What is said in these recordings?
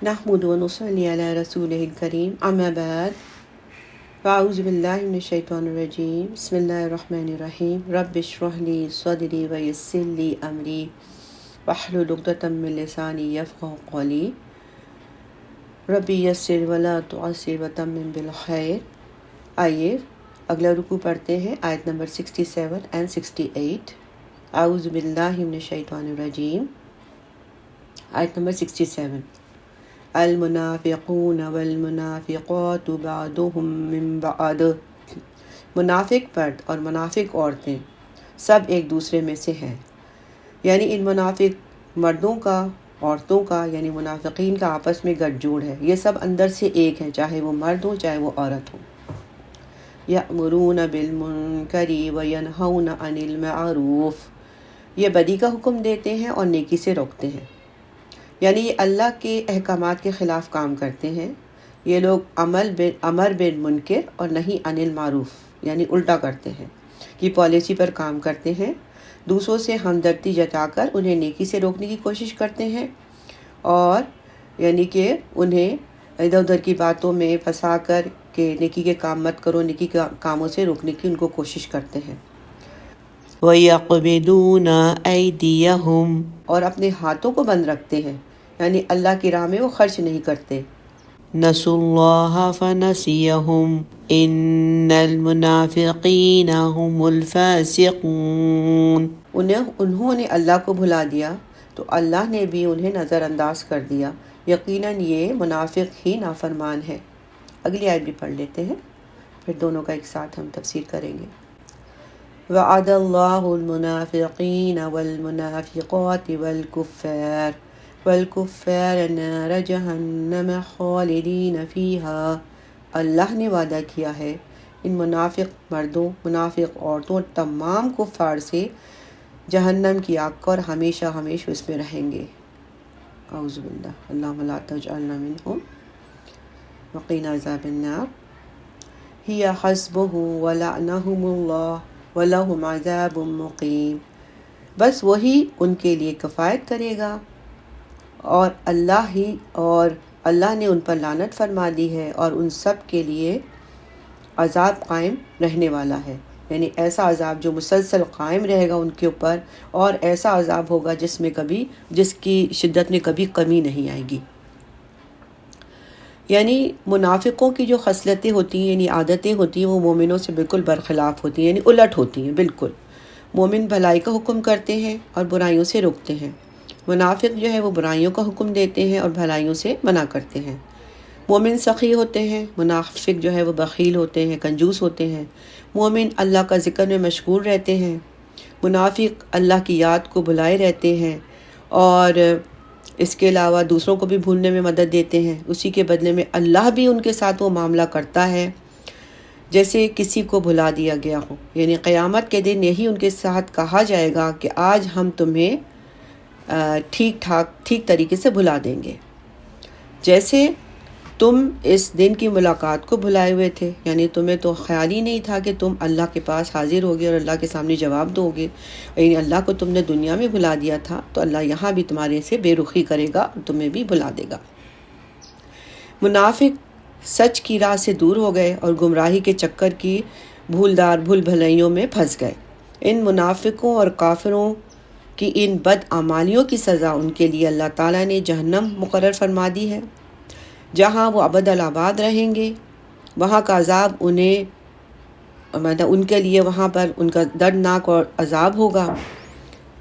نحمد ونصلي على رسوله الكريم اما بعد فاعوذ باللہ من الشیطان الرجیم بسم اللہ الرحمن الرحیم رب اشرح لی صدری ویسر لی امری واحلل عقدۃ من لسانی یفقہوا قولی ربی یسر ولا تعسر وتمم بالخیر۔ آئیے اگلا رکوع پڑھتے ہیں، آیت نمبر 67 and 68۔ اعوذ باللہ من الشیطان الرجیم، آیت نمبر 67۔ المنافقون والمنافقات بعضهم من بعض، منافق مرد اور منافق عورتیں سب ایک دوسرے میں سے ہیں، یعنی ان منافق مردوں کا عورتوں کا یعنی منافقین کا آپس میں گٹھ جوڑ ہے، یہ سب اندر سے ایک ہیں، چاہے وہ مرد ہو چاہے وہ عورت ہو۔ یأمرون بالمنکر وینہون عن المعروف، یہ بدی کا حکم دیتے ہیں اور نیکی سے روکتے ہیں، یعنی یہ اللہ کے احکامات کے خلاف کام کرتے ہیں۔ یہ لوگ امر بالمنکر اور نہیں عن المعروف یعنی الٹا کرتے ہیں، کی پالیسی پر کام کرتے ہیں، دوسروں سے ہمدردی جتا کر انہیں نیکی سے روکنے کی کوشش کرتے ہیں، اور یعنی کہ انہیں ادھر ادھر کی باتوں میں پھنسا کر کہ نیکی کے کام مت کرو، نیکی کے کاموں سے روکنے کی ان کو کوشش کرتے ہیں۔ وَيَقْبِضُونَ أَيْدِيَهُمْ، اور اپنے ہاتھوں کو بند رکھتے ہیں، یعنی اللہ کی راہ میں وہ خرچ نہیں کرتے۔ نسوا اللہ فنسیہم ان المنافقین هم الفاسقون، انہوں نے اللہ کو بھلا دیا تو اللہ نے بھی انہیں نظر انداز کر دیا، یقیناً یہ منافق ہی نافرمان ہے۔ اگلی آیت بھی پڑھ لیتے ہیں، پھر دونوں کا ایک ساتھ ہم تفسیر کریں گے۔ وعد اللہ المنافقین والمنافقات والکفار نار جہنم خالدین فیہا، اللہ نے وعدہ کیا ہے ان منافق مردوں، منافق عورتوں اور تمام کفار سے جہنم کی آگ کو، اور ہمیشہ ہمیشہ اس میں رہیں گے۔ اعوذ باللہ، اللہم لا تجعلنا منہم وقنا عذاب النار۔ ہی حسبهم ولعنہم اللہ ولہم عذاب مقیم، بس وہی ان کے لیے کفایت کرے گا اور اللہ نے ان پر لعنت فرما دی ہے، اور ان سب کے لیے عذاب قائم رہنے والا ہے، یعنی ایسا عذاب جو مسلسل قائم رہے گا ان کے اوپر، اور ایسا عذاب ہوگا جس کی شدت میں کبھی کمی نہیں آئے گی۔ یعنی منافقوں کی جو خصلتیں ہوتی ہیں یعنی عادتیں ہوتی ہیں وہ مومنوں سے بالکل برخلاف ہوتی ہیں، یعنی الٹ ہوتی ہیں بالکل۔ مومن بھلائی کا حکم کرتے ہیں اور برائیوں سے روکتے ہیں، منافق جو ہے وہ برائیوں کا حکم دیتے ہیں اور بھلائیوں سے منع کرتے ہیں۔ مومن سخی ہوتے ہیں، منافق جو ہے وہ بخیل ہوتے ہیں، کنجوس ہوتے ہیں۔ مومن اللہ کا ذکر میں مشغول رہتے ہیں، منافق اللہ کی یاد کو بھلائے رہتے ہیں، اور اس کے علاوہ دوسروں کو بھی بھولنے میں مدد دیتے ہیں۔ اسی کے بدلے میں اللہ بھی ان کے ساتھ وہ معاملہ کرتا ہے جیسے کسی کو بھلا دیا گیا ہو، یعنی قیامت کے دن یہی ان کے ساتھ کہا جائے گا کہ آج ہم تمہیں ٹھیک طریقے سے بھلا دیں گے، جیسے تم اس دن کی ملاقات کو بھلائے ہوئے تھے، یعنی تمہیں تو خیال ہی نہیں تھا کہ تم اللہ کے پاس حاضر ہوگے اور اللہ کے سامنے جواب دو گے، یعنی اللہ کو تم نے دنیا میں بھلا دیا تھا تو اللہ یہاں بھی تمہارے سے بے رخی کرے گا اور تمہیں بھی بھلا دے گا۔ منافق سچ کی راہ سے دور ہو گئے اور گمراہی کے چکر کی بھول بھلائیوں میں پھنس گئے۔ ان منافقوں اور کافروں کی ان بد اعمالیوں کی سزا ان کے لیے اللہ تعالیٰ نے جہنم مقرر فرما دی ہے، جہاں وہ ابدالآباد رہیں گے۔ وہاں کا عذاب ان کے لیے وہاں پر ان کا دردناک اور عذاب ہوگا،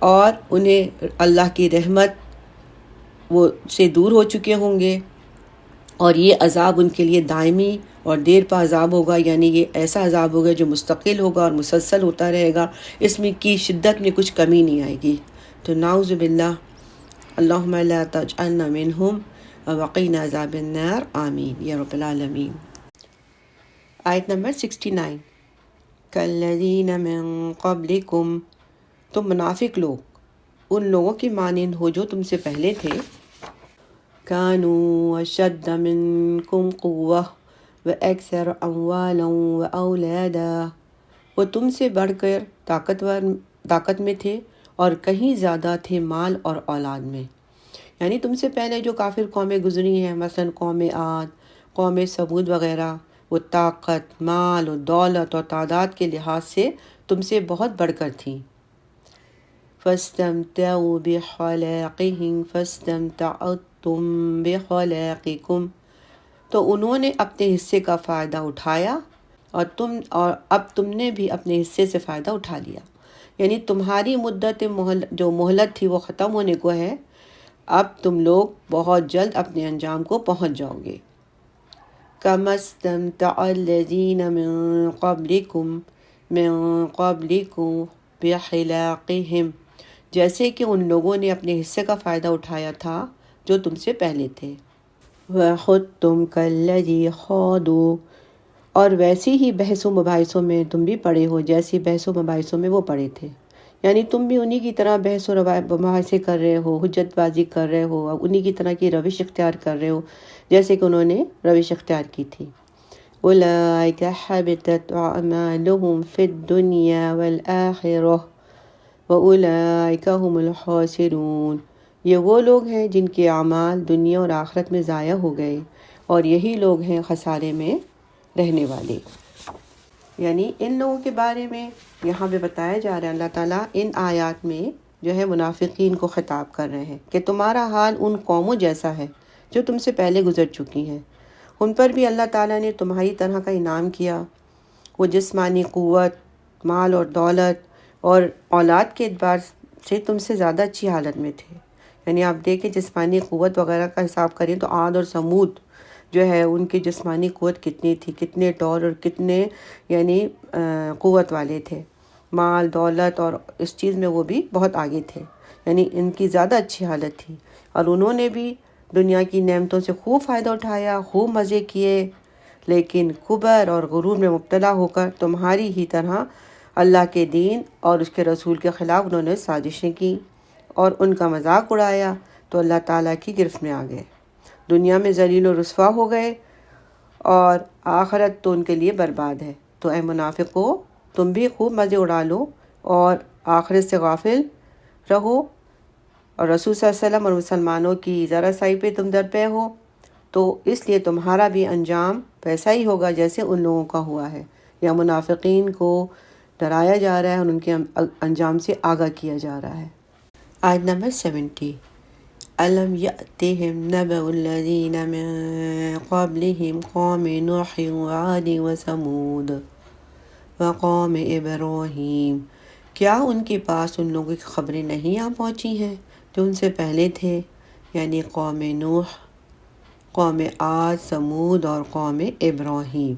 اور انہیں اللہ کی رحمت وہ سے دور ہو چکے ہوں گے، اور یہ عذاب ان کے لیے دائمی اور دیر پا عذاب ہوگا، یعنی یہ ایسا عذاب ہوگا جو مستقل ہوگا اور مسلسل ہوتا رہے گا، اس میں کی شدت میں کچھ کمی نہیں آئے گی۔ تو نعوذ باللہ، اللہم لا تجعلنا منہم وقنا عذاب النار، آمین یا رب العالمین۔ آیت نمبر 69۔ کالذین من قبلکم، تم منافق لوگ ان لوگوں کی مانند ہو جو تم سے پہلے تھے۔ کانوا اشد منکم قوہ واکثر اموالا واولادا، وہ تم سے بڑھ کر طاقت میں تھے اور کہیں زیادہ تھے مال اور اولاد میں۔ یعنی تم سے پہلے جو کافر قومیں گزری ہیں، مثلا قوم عاد، قوم ثمود وغیرہ، وہ طاقت، مال و دولت اور تعداد کے لحاظ سے تم سے بہت بڑھ کر تھیں۔ فَاسْتَمْتَعُوا بِخَلَاقِهِمْ فَاسْتَمْتَعْتُمْ بِخَلَاقِكُمْ، تو انہوں نے اپنے حصے کا فائدہ اٹھایا اور اب تم نے بھی اپنے حصے سے فائدہ اٹھا لیا۔ یعنی تمہاری مدت جو مہلت تھی وہ ختم ہونے کو ہے، اب تم لوگ بہت جلد اپنے انجام کو پہنچ جاؤ گے۔ كَمَا اسْتَمْتَعَ الَّذِينَ مِن قَبْلِكُمْ بِخَلَاقِهِمْ، جیسے کہ ان لوگوں نے اپنے حصے کا فائدہ اٹھایا تھا جو تم سے پہلے تھے۔ وَخُضْتُمْ كَالَّذِي خَاضُوا، اور ویسی ہی بحث و مباحثوں میں تم بھی پڑے ہو جیسی بحث و مباحثوں میں وہ پڑے تھے۔ یعنی تم بھی انہی کی طرح بحث و مباحثے کر رہے ہو، حجت بازی کر رہے ہو، انہی کی طرح کی روش اختیار کر رہے ہو جیسے کہ انہوں نے روش اختیار کی تھی۔ أُولَئِكَ حَبِطَتْ أَعْمَالُهُمْ فِي الدُّنْيَا وَالْآخِرَةِ وَأُولَئِكَ هُمُ الْخَاسِرُونَ، یہ وہ لوگ ہیں جن کے اعمال دنیا اور آخرت میں ضائع ہو گئے، اور یہی لوگ ہیں خسارے میں رہنے والے۔ یعنی ان لوگوں کے بارے میں یہاں پہ بتایا جا رہا ہے، اللہ تعالیٰ ان آیات میں جو ہے منافقین کو خطاب کر رہے ہیں کہ تمہارا حال ان قوموں جیسا ہے جو تم سے پہلے گزر چکی ہیں۔ ان پر بھی اللہ تعالیٰ نے تمہاری طرح کا انعام کیا، وہ جسمانی قوت، مال اور دولت اور اولاد کے اعتبار سے تم سے زیادہ اچھی حالت میں تھے۔ یعنی آپ دیکھیں جسمانی قوت وغیرہ کا حساب کریں تو عاد اور سمود جو ہے ان کی جسمانی قوت کتنی تھی، کتنے ٹور اور کتنے یعنی قوت والے تھے، مال دولت اور اس چیز میں وہ بھی بہت آگے تھے، یعنی ان کی زیادہ اچھی حالت تھی، اور انہوں نے بھی دنیا کی نعمتوں سے خوب فائدہ اٹھایا، خوب مزے کیے، لیکن کبر اور غرور میں مبتلا ہو کر تمہاری ہی طرح اللہ کے دین اور اس کے رسول کے خلاف انہوں نے سازشیں کی اور ان کا مذاق اڑایا، تو اللہ تعالیٰ کی گرفت میں آ گئے، دنیا میں ذلیل و رسوا ہو گئے، اور آخرت تو ان کے لیے برباد ہے۔ تو اے منافقو، تم بھی خوب مزے اڑا لو اور آخرت سے غافل رہو، اور رسول صلی اللہ علیہ وسلم اور مسلمانوں کی ذرا سائی پہ تم درپے ہو، تو اس لیے تمہارا بھی انجام ویسا ہی ہوگا جیسے ان لوگوں کا ہوا ہے۔ یا منافقین کو ڈرایا جا رہا ہے اور ان کے انجام سے آگاہ کیا جا رہا ہے۔ آیت نمبر 70۔ أَلَمْ يَأْتِهِمْ نَبَأُ الَّذِينَ مِن قَبْلِهِمْ قَوْمِ نُوحٍ وَعَادٍ وَثَمُودَ وَقَوْمِ إِبْرَاهِيمَ، کیا ان کے پاس ان لوگوں کی خبریں نہیں آ پہنچی ہیں جو ان سے پہلے تھے، یعنی قوم نوح، قوم عاد، سمود اور قوم ابراہیم۔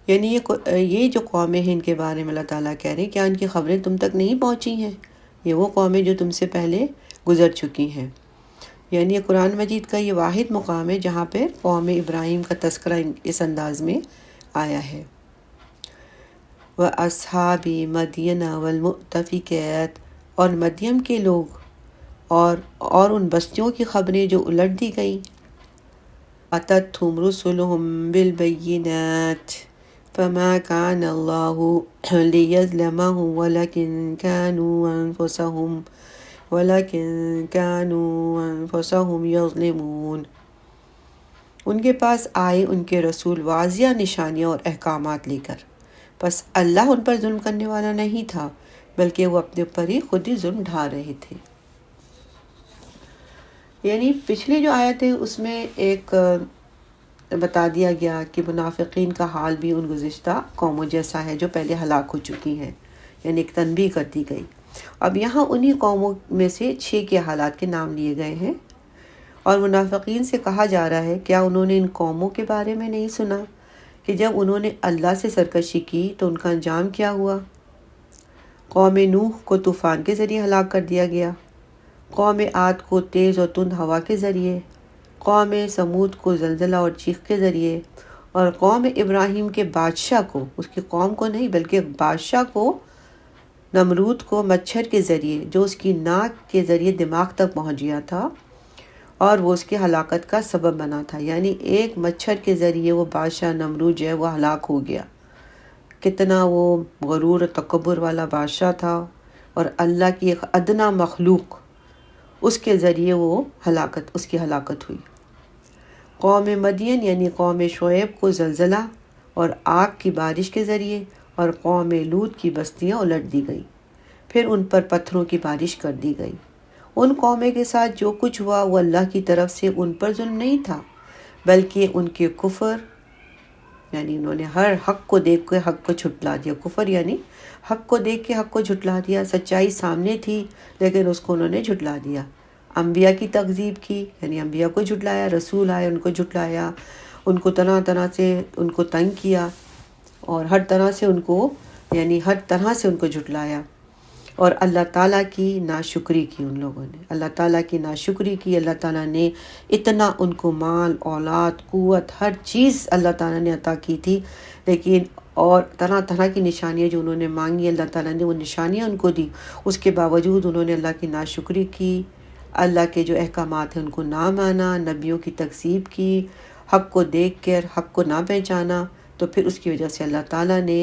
یعنی یہ جو قومیں ہیں ان کے بارے میں اللہ تعالیٰ کہہ رہے ہیں کیا ان کی خبریں تم تک نہیں پہنچی ہیں؟ یہ وہ قومیں جو تم سے پہلے گزر چکی ہیں۔ یعنی یہ قرآن مجید کا یہ واحد مقام ہے جہاں پہ قوم ابراہیم کا تذکرہ اس انداز میں آیا ہے۔ وَأَصْحَابِ مَدْيَنَ وَالْمُؤْتَفِكَاتِ، اور مدین کے لوگ اور ان بستیوں کی خبریں جو الٹ دی گئیں۔ أَتَتْهُمْ رُسُلُهُمْ بِالْبَيِّنَاتِ فَمَا كَانَ اللَّهُ لِيَظْلِمَهُمْ وَلَكِنْ كَانُوا أَنفُسَهُمْ يَظْلِمُونَ، ان کے پاس آئے ان کے رسول واضح نشانیاں اور احکامات لے کر، بس اللہ ان پر ظلم کرنے والا نہیں تھا بلکہ وہ اپنے اوپر ہی خود ہی ظلم ڈھا رہے تھے۔ یعنی پچھلی جو آیت ہے اس میں ایک بتا دیا گیا کہ منافقین کا حال بھی ان گزشتہ قوموں جیسا ہے جو پہلے ہلاک ہو چکی ہیں، یعنی ایک تنبیہ کر دی گئی۔ اب یہاں انہی قوموں میں سے 6 کے حالات کے نام لیے گئے ہیں، اور منافقین سے کہا جا رہا ہے کیا انہوں نے ان قوموں کے بارے میں نہیں سنا کہ جب انہوں نے اللہ سے سرکشی کی تو ان کا انجام کیا ہوا؟ قوم نوح کو طوفان کے ذریعے ہلاک کر دیا گیا، قوم عاد کو تیز اور تند ہوا کے ذریعے، قوم سمود کو زلزلہ اور چیخ کے ذریعے، اور قوم ابراہیم کے بادشاہ کو، اس کی قوم کو نہیں بلکہ بادشاہ کو، نمرود کو مچھر کے ذریعے جو اس کی ناک کے ذریعے دماغ تک پہنچ گیا تھا اور وہ اس کی ہلاکت کا سبب بنا تھا۔ یعنی ایک مچھر کے ذریعے وہ بادشاہ نمرود جو ہے وہ ہلاک ہو گیا۔ کتنا وہ غرور و تکبر والا بادشاہ تھا، اور اللہ کی ایک ادنا مخلوق اس کے ذریعے اس کی ہلاکت ہوئی۔ قوم مدین یعنی قوم شعیب کو زلزلہ اور آگ کی بارش کے ذریعے، اور قوم لوط کی بستیاں الٹ دی گئی، پھر ان پر پتھروں کی بارش کر دی گئی۔ ان قوموں کے ساتھ جو کچھ ہوا وہ اللہ کی طرف سے ان پر ظلم نہیں تھا، بلکہ ان کے کفر، یعنی انہوں نے ہر حق کو دیکھ کے حق کو جھٹلا دیا۔ کفر یعنی حق کو دیکھ کے حق کو جھٹلا دیا، سچائی سامنے تھی لیکن اس کو انہوں نے جھٹلا دیا۔ انبیاء کی تکذیب کی، یعنی انبیاء کو جھٹلایا، رسول آئے ان کو جھٹلایا، ان کو طرح طرح سے ان کو تنگ کیا، اور ہر طرح سے ان کو جھٹلایا، اور اللہ تعالیٰ کی ناشکری کی ان لوگوں نے، اللہ تعالیٰ کی ناشکری کی۔ اللہ تعالیٰ نے اتنا ان کو مال، اولاد، قوت، ہر چیز اللہ تعالیٰ نے عطا کی تھی، لیکن اور طرح طرح کی نشانیاں جو انہوں نے مانگی، اللہ تعالیٰ نے وہ نشانیاں ان کو دی، اس کے باوجود انہوں نے اللہ کی ناشکری کی، اللہ کے جو احکامات ہیں ان کو نہ مانا، نبیوں کی تکذیب کی، حق کو دیکھ کر حق کو نہ پہچانا، تو پھر اس کی وجہ سے اللہ تعالیٰ نے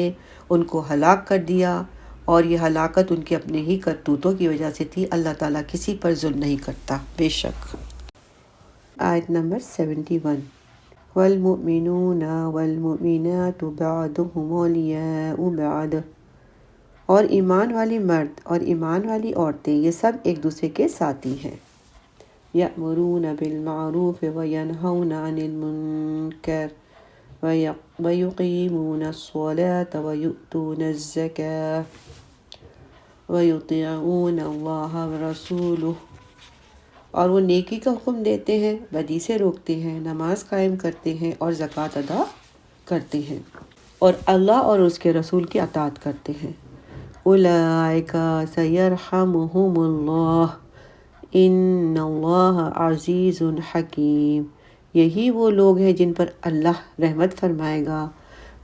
ان کو ہلاک کر دیا، اور یہ ہلاکت ان کے اپنے ہی کرتوتوں کی وجہ سے تھی۔ اللہ تعالیٰ کسی پر ظلم نہیں کرتا، بے شک۔ آیت نمبر 71، والمؤمنون والمؤمنات بعضهم اولیاء بعض، اور ایمان والی مرد اور ایمان والی عورتیں یہ سب ایک دوسرے کے ساتھی ہیں۔ یأمرون بالمعروف وینہون عن المنکر ویقیمون الصلاة ویؤتون الزکاة ویطیعون اللہ ورسولہ، اور وہ نیکی کا حکم دیتے ہیں، بدی سے روکتے ہیں، نماز قائم کرتے ہیں اور زکوٰۃ ادا کرتے ہیں، اور اللہ اور اس کے رسول کی اطاعت کرتے ہیں۔ اولئک سیرحمہم اللہ ان اللہ عزیز حکیم، یہی وہ لوگ ہیں جن پر اللہ رحمت فرمائے گا،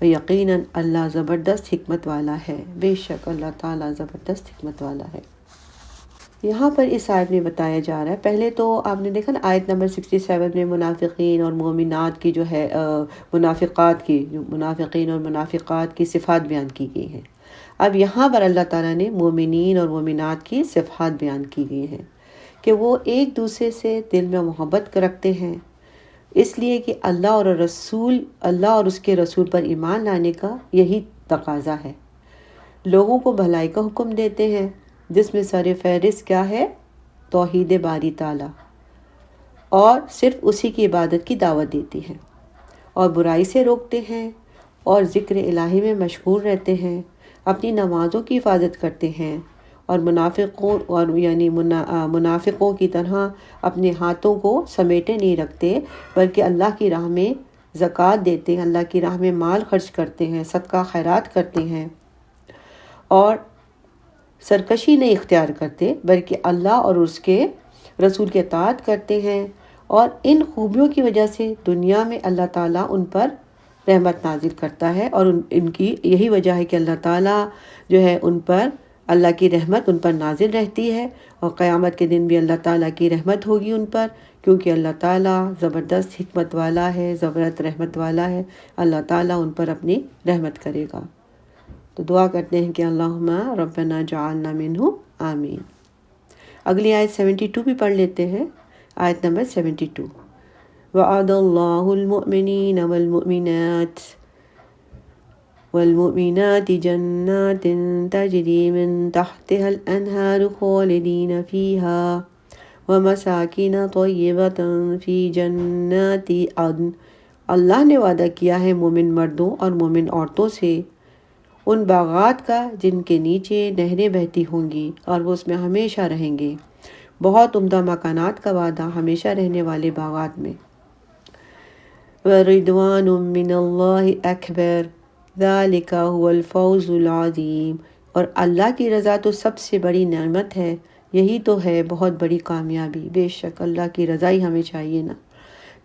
یقیناً اللہ زبردست حکمت والا ہے، بے شک اللہ تعالیٰ زبردست حکمت والا ہے۔ یہاں پر اس آیت میں بتایا جا رہا ہے، پہلے تو آپ نے دیکھا نا آیت نمبر 67 میں منافقین اور مومنات کی جو ہے منافقین اور منافقات کی صفات بیان کی گئی ہیں۔ اب یہاں پر اللہ تعالیٰ نے مومنین اور مومنات کی صفات بیان کی گئی ہیں کہ وہ ایک دوسرے سے دل میں محبت رکھتے ہیں، اس لیے کہ اللہ اور اس کے رسول پر ایمان لانے کا یہی تقاضا ہے۔ لوگوں کو بھلائی کا حکم دیتے ہیں، جس میں سر فہرست کیا ہے؟ توحید باری تعالیٰ، اور صرف اسی کی عبادت کی دعوت دیتی ہیں، اور برائی سے روکتے ہیں، اور ذکر الہی میں مشغول رہتے ہیں، اپنی نمازوں کی حفاظت کرتے ہیں، اور منافقوں کی طرح اپنے ہاتھوں کو سمیٹے نہیں رکھتے، بلکہ اللہ کی راہ میں زکوٰۃ دیتے ہیں، اللہ کی راہ میں مال خرچ کرتے ہیں، صدقہ خیرات کرتے ہیں، اور سرکشی نہیں اختیار کرتے بلکہ اللہ اور اس کے رسول کی اطاعت کرتے ہیں، اور ان خوبیوں کی وجہ سے دنیا میں اللہ تعالیٰ ان پر رحمت نازل کرتا ہے، اور ان کی یہی وجہ ہے کہ اللہ تعالیٰ جو ہے ان پر، اللہ کی رحمت ان پر نازل رہتی ہے، اور قیامت کے دن بھی اللہ تعالیٰ کی رحمت ہوگی ان پر، کیونکہ اللہ تعالیٰ زبردست حکمت والا ہے، زبردست رحمت والا ہے، اللہ تعالیٰ ان پر اپنی رحمت کرے گا۔ تو دعا کرتے ہیں کہ اللہم ربنا جعلنا منہم، آمین۔ اگلی آیت 72 بھی پڑھ لیتے ہیں، آیت نمبر 72، وعد اللہ المؤمنین والمؤمنات جنات تجری من تحتها الانہار خالدین فیہا ومساکن طیبۃ فی جنات عدن، اللہ نے وعدہ کیا ہے مومن مردوں اور مومن عورتوں سے ان باغات کا جن کے نیچے نہریں بہتی ہوں گی، اور وہ اس میں ہمیشہ رہیں گے، بہت عمدہ مکانات کا وعدہ، ہمیشہ رہنے والے باغات میں۔ وَرِضْوَانٌ مِّنَ اللَّهِ أَكْبَرُ ذَلِكَ هُوَ الْفَوْزُ الْعَظِيمُ، اور اللہ کی رضا تو سب سے بڑی نعمت ہے، یہی تو ہے بہت بڑی کامیابی، بے شک اللہ کی رضا ہی ہمیں چاہیے نا۔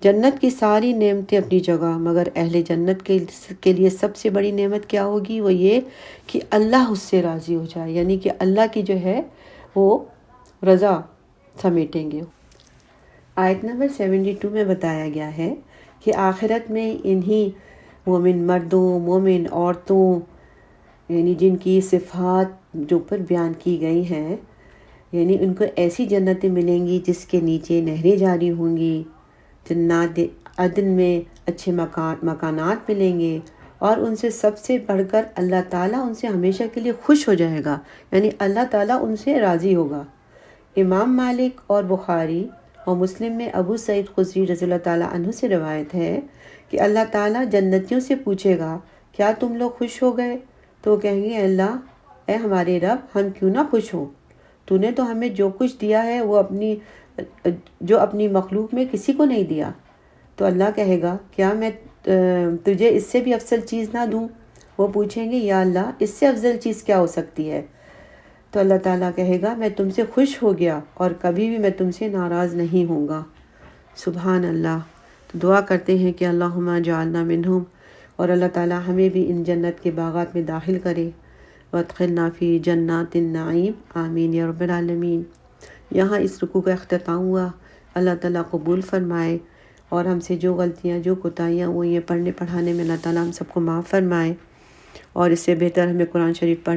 جنت کی ساری نعمتیں اپنی جگہ، مگر اہل جنت کے لیے سب سے بڑی نعمت کیا ہوگی؟ وہ یہ کہ اللہ اس سے راضی ہو جائے، یعنی کہ اللہ کی جو ہے وہ رضا سمیٹیں گے۔ آیت نمبر 72 میں بتایا گیا ہے کہ آخرت میں انہی مومن مردوں، مومن عورتوں، یعنی جن کی صفات جو پر بیان کی گئی ہیں، یعنی ان کو ایسی جنتیں ملیں گی جس کے نیچے نہریں جاری ہوں گی، جنات عدن میں اچھے مکانات ملیں گے، اور ان سے سب سے بڑھ کر اللہ تعالیٰ ان سے ہمیشہ کے لیے خوش ہو جائے گا، یعنی اللہ تعالیٰ ان سے راضی ہوگا۔ امام مالک اور بخاری اور مسلم میں ابو سعید خدری رضی اللہ تعالیٰ عنہ سے روایت ہے کہ اللہ تعالیٰ جنتیوں سے پوچھے گا کیا تم لوگ خوش ہو گئے؟ تو وہ کہیں گے اللہ اے ہمارے رب ہم کیوں نہ خوش ہوں، تو نے تو ہمیں جو کچھ دیا ہے وہ اپنی مخلوق میں کسی کو نہیں دیا۔ تو اللہ کہے گا کیا میں تجھے اس سے بھی افضل چیز نہ دوں؟ وہ پوچھیں گے یا اللہ اس سے افضل چیز کیا ہو سکتی ہے؟ تو اللہ تعالیٰ کہے گا میں تم سے خوش ہو گیا اور کبھی بھی میں تم سے ناراض نہیں ہوں گا۔ سبحان اللہ۔ تو دعا کرتے ہیں کہ اللہم اجعلنا منہم، اور اللہ تعالیٰ ہمیں بھی ان جنت کے باغات میں داخل کرے، وادخلنا فی جنات النعیم، آمین یا رب العالمین۔ یہاں اس رکوع کا اختتام ہوا، اللہ تعالیٰ قبول فرمائے، اور ہم سے جو غلطیاں جو کوتاہیاں ہوئی ہیں پڑھنے پڑھانے میں اللہ تعالیٰ ہم سب کو معاف فرمائے، اور اس سے بہتر ہمیں قرآن شریف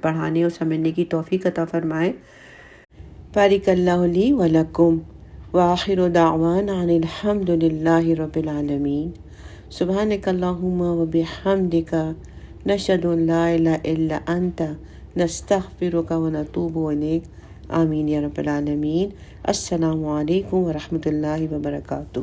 پڑھانے اور سمجھنے کی توفیق عطا فرمائے۔ بارک اللہ لی و لکم، وآخر دعوانا ان الحمد للہ رب العالمین۔ سبحانک اللہم و بحمدک، نشہد ان لا الہ الا انت، نستغفرک و نتوب الیک، آمین یا رب العالمین۔ السلام علیکم ورحمۃ اللہ وبرکاتہ۔